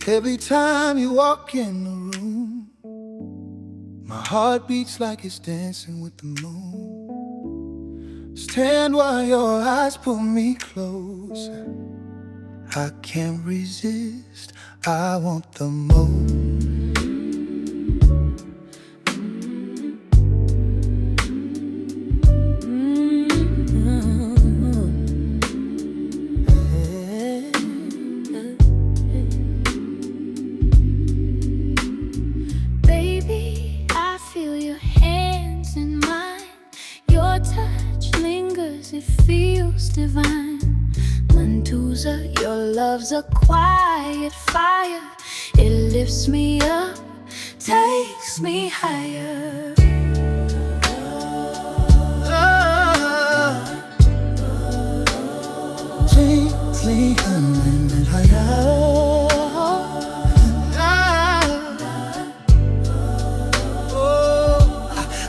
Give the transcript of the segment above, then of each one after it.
Every time you walk in the room, my heart beats like it's dancing with the moon. Stand while your eyes pull me close. I can't resist, I want the most. It feels divine. Mantusa, your love's a quiet fire. It lifts me up, takes me higher. Gently humming higher.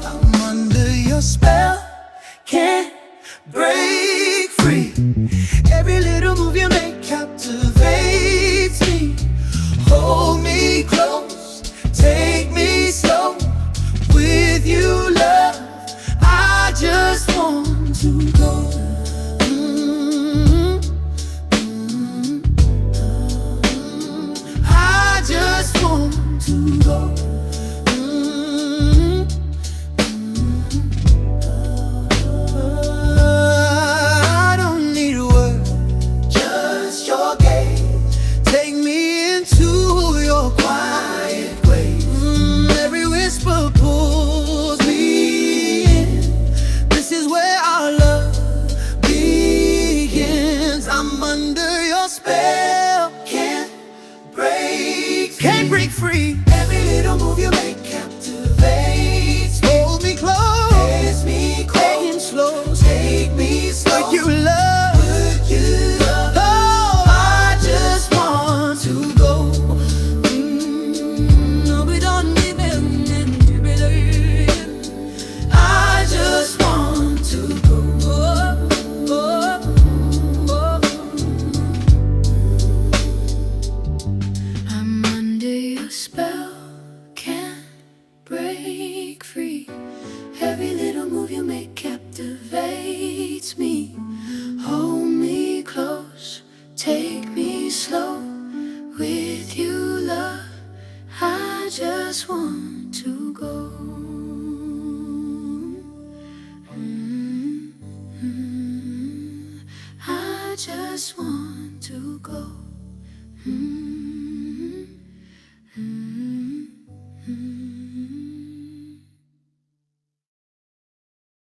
I'm under your spell, can't break free. Every little move you make captivates me. Hold me close, take me slow. With you, love, I just want to go. I just want to go. Can't break free. Every little move you make captivates me. Hold me close, kiss me close, slow, take me slow. Would you love? Would you love? Oh, I just want to go. I just want to go. Spell can't break free. Every little move you make captivates me. Hold me close, take me slow. With you, love, I just want to go. I just want to go.